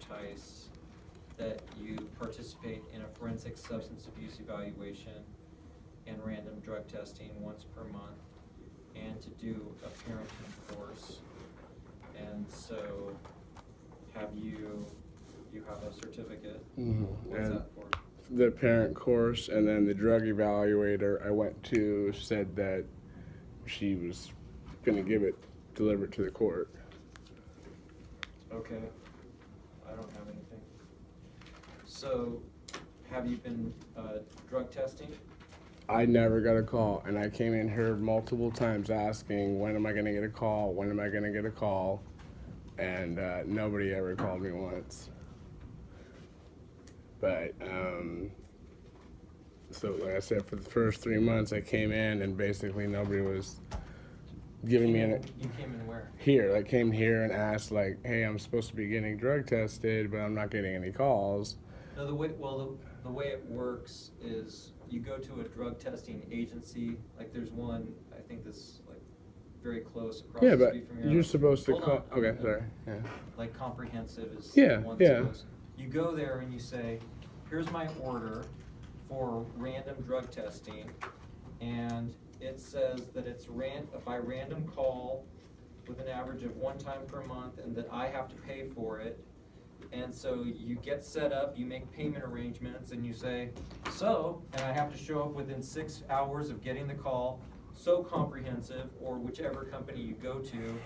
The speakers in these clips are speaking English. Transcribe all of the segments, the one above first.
advertise that you participate in a forensic substance abuse evaluation and random drug testing once per month, and to do a parenting course. And so, you have a certificate? Mm-hmm. What's that for? The parent course, and then the drug evaluator I went to said that she was going to deliver it to the court. Okay, I don't have anything. So, have you been drug testing? I never got a call, and I came in here multiple times asking, when am I going to get a call? When am I going to get a call? And nobody ever called me once. But, so like I said, for the first 3 months I came in and basically nobody was giving me You came in where? here. I came here and asked like, hey, I'm supposed to be getting drug tested, but I'm not getting any calls. No, the way it works is you go to a drug testing agency, like there's one, I think this like very close across Yeah, the but street from here. you're supposed to Hold call. on. Okay, sorry. Yeah. Like Comprehensive is Yeah, the one yeah. that's close. You go there and you say, here's my order for random drug testing, and it says that it's by random call with an average of 1 time per month, and that I have to pay for it. And so you get set up, you make payment arrangements, and you say, and I have to show up within 6 hours of getting the call, Comprehensive, or whichever company you go to,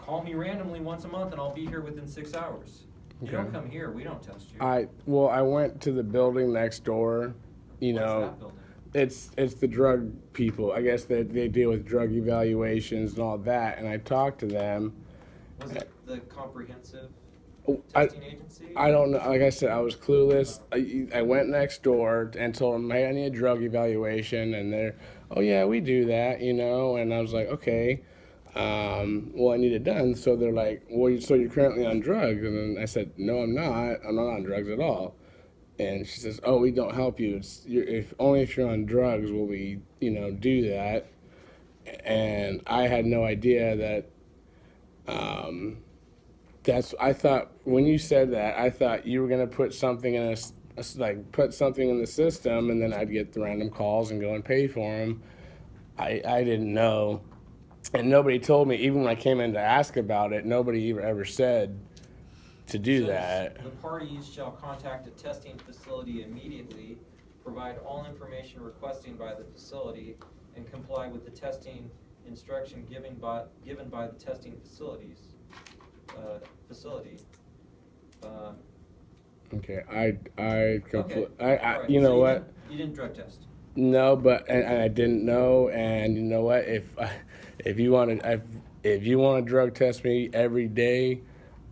call me randomly once a month and I'll be here within 6 hours. You Okay. don't come here, we don't test you. I went to the building next door. What's that building? It's the drug people. I guess they deal with drug evaluations and all that. And I talked to them. Was it the Comprehensive Oh, testing agency? I don't know. Like I said, I was clueless. I went next door and told them, hey, I need a drug evaluation. And they're, oh, yeah, we do that, And I was like, okay, well, I need it done. So they're like, well, so you're currently on drugs? And then I said, no, I'm not. I'm not on drugs at all. And she says, oh, we don't help you. Only if you're on drugs will we, do that. And I had no idea that I thought when you said that, I thought you were gonna put something in put something in the system, and then I'd get the random calls and go and pay for them. I didn't know, and nobody told me. Even when I came in to ask about it, nobody ever said to do that. The parties shall contact a testing facility immediately, provide all information requesting by the facility, and comply with the testing instruction given by the testing facility. Okay, Right. you know So what? You didn't drug test. No, but and I didn't know, and you know what? If you want to drug test me every day,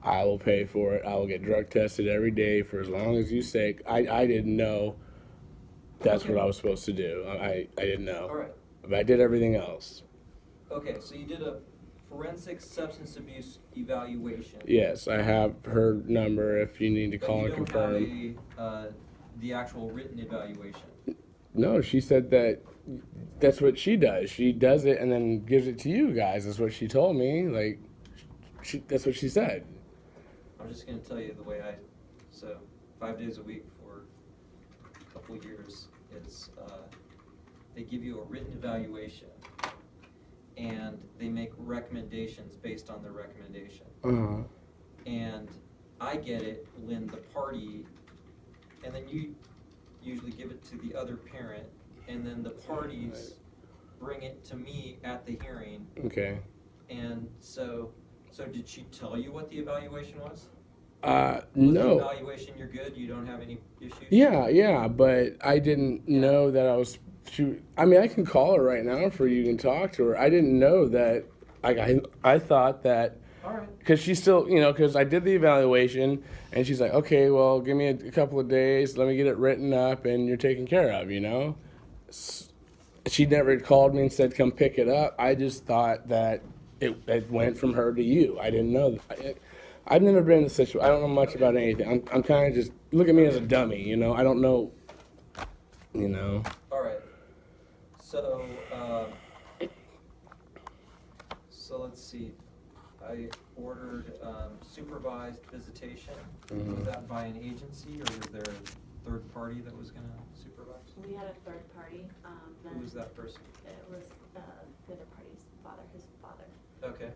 I will pay for it. I will get drug tested every day for as long as you say. I didn't know that's what I was supposed to do. I didn't know. All right. But I did everything else. Okay, so you did a forensic substance abuse evaluation. Yes, I have her number if you need to call and confirm. But you don't have the actual written evaluation. No, she said that's what she does. She does it and then gives it to you guys. That's what she told me. Like, that's what she said. I'm just going to tell you the way 5 days a week for a couple of years, they give you a written evaluation, and they make recommendations based on their recommendation. Uh-huh. And I get it when the party, and then you usually give it to the other parent, and then the parties bring it to me at the hearing. Okay. And so did she tell you what the evaluation was? No. The evaluation, you're good, you don't have any issues? Yeah, but I didn't know that I was. I mean, I can call her right now for you and talk to her. I didn't know that. Like, I thought that. All right. Because she's still, because I did the evaluation, and she's like, okay, well, give me a couple of days, let me get it written up, and you're taken care of, She never called me and said, come pick it up. I just thought that it went from her to you. I didn't know that. I've never been in this situation. I don't know much about anything. I'm kind of just, look at me as a dummy, I don't know, All right. So let's see. I ordered supervised visitation. Mhm. Was that by an agency, or was there a third party that was gonna supervise? We had a third party, Who was that person? It was the other party's father, his father. Okay.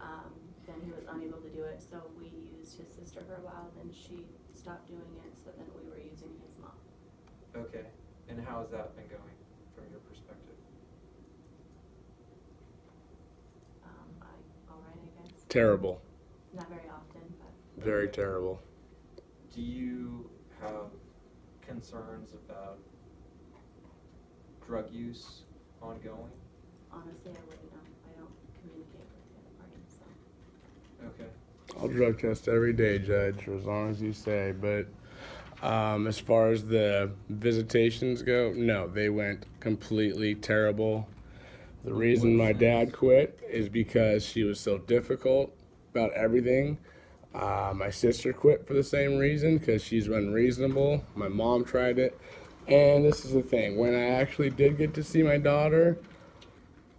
Then he was unable to do it, so we used his sister for a while, then she stopped doing it, so then we were using his mom. Okay. And how has that been going from your perspective? All right, I guess. Terrible. Not very often, but. Very terrible. Do you have concerns about drug use ongoing? Honestly, I wouldn't know. I don't communicate with the other party, so. Okay. I'll drug test every day, Judge, for as long as you say. But as far as the visitations go, no, they went completely terrible. The reason my dad quit is because she was so difficult about everything. My sister quit for the same reason, because she's unreasonable. My mom tried it. And this is the thing, when I actually did get to see my daughter,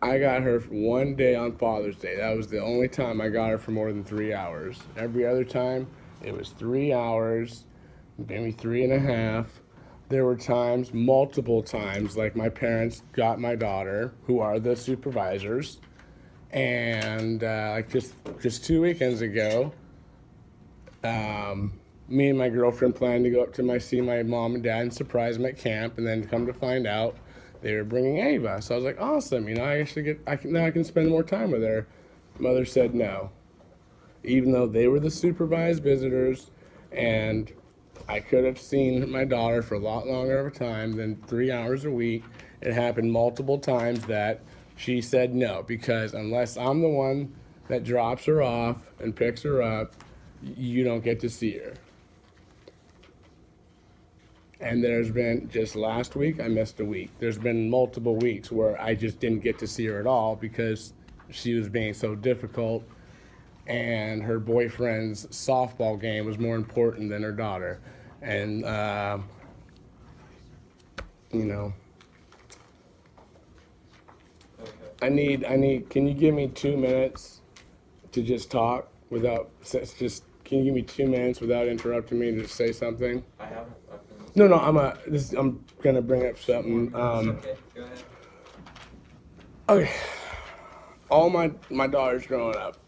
I got her for one day on Father's Day. That was the only time I got her for more than 3 hours. Every other time, it was 3 hours, maybe 3.5. There were times, multiple times, like my parents got my daughter, who are the supervisors, and like just 2 weekends ago, me and my girlfriend planned to go up to see my mom and dad and surprise them at camp, and then come to find out they were bringing Ava. So I was like, awesome, I actually now I can spend more time with her. Mother said no, even though they were the supervised visitors, and I could have seen my daughter for a lot longer of a time than 3 hours a week. It happened multiple times that she said no, because unless I'm the one that drops her off and picks her up, you don't get to see her. And there's been, just last week, I missed a week. There's been multiple weeks where I just didn't get to see her at all because she was being so difficult, and her boyfriend's softball game was more important than her daughter. And, Okay. I need, can you give me 2 minutes to just talk without, can you give me 2 minutes without interrupting me to just say something? I haven't. I've been No, I'm gonna bring up something. okay, go ahead. Okay. All my daughters growing up,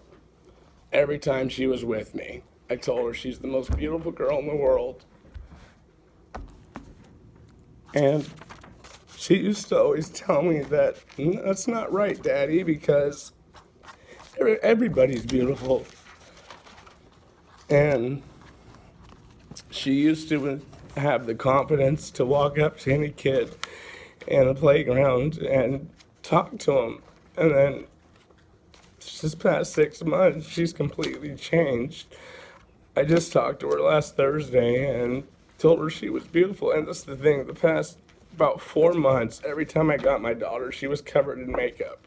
every time she was with me, I told her she's the most beautiful girl in the world. And she used to always tell me that that's not right, Daddy, because everybody's beautiful. And she used to have the confidence to walk up to any kid in a playground and talk to them. And then this past 6 months, she's completely changed. I just talked to her last Thursday and told her she was beautiful. And that's the thing, the past about 4 months, every time I got my daughter, she was covered in makeup.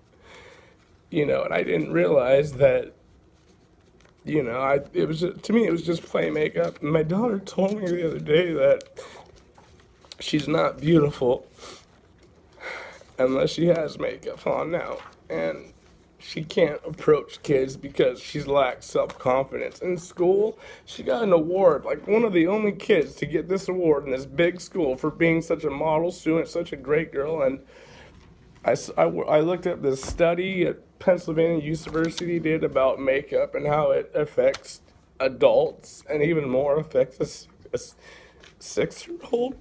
And I didn't realize that, to me, it was just plain makeup. And my daughter told me the other day that she's not beautiful unless she has makeup on now. And she can't approach kids because she lacks self-confidence. In school, she got an award, like one of the only kids to get this award in this big school for being such a model student, such a great girl. And I looked up this study at Pennsylvania University did about makeup and how it affects adults and even more affects a 6-year-old.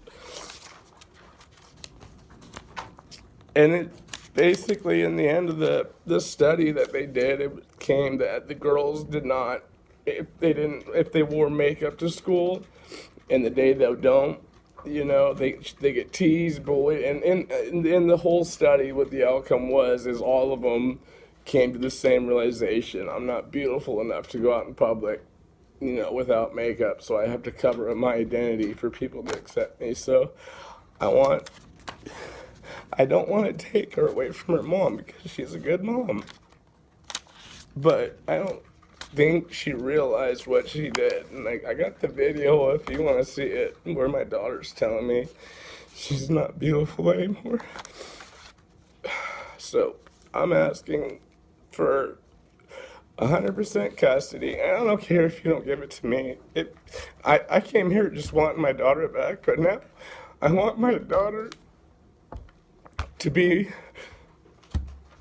And it basically, in the end of the study that they did, it came that the girls did not, if they wore makeup to school, and the day they don't, they get teased, bullied, and in the whole study, what the outcome was is all of them came to the same realization: I'm not beautiful enough to go out in public, without makeup, so I have to cover up my identity for people to accept me. So I don't want to take her away from her mom because she's a good mom. But I don't think she realized what she did. And I got the video if you want to see it, where my daughter's telling me she's not beautiful anymore. So I'm asking for 100% custody. And I don't care if you don't give it to me. I came here just wanting my daughter back, but now I want my daughter to be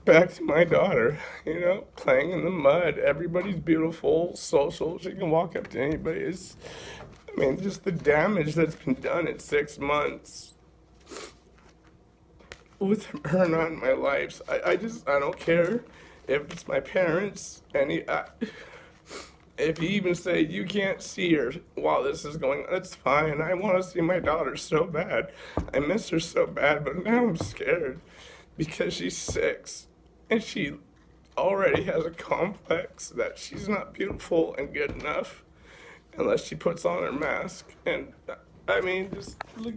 back to my daughter, you know, playing in the mud. Everybody's beautiful, social. She can walk up to anybody. I mean, just the damage that's been done in 6 months with her not in my life. I don't care if it's my parents, if you even say you can't see her while this is going on, that's fine. I want to see my daughter so bad. I miss her so bad, but now I'm scared because she's 6 and she already has a complex that she's not beautiful and good enough unless she puts on her mask. And I mean, just look.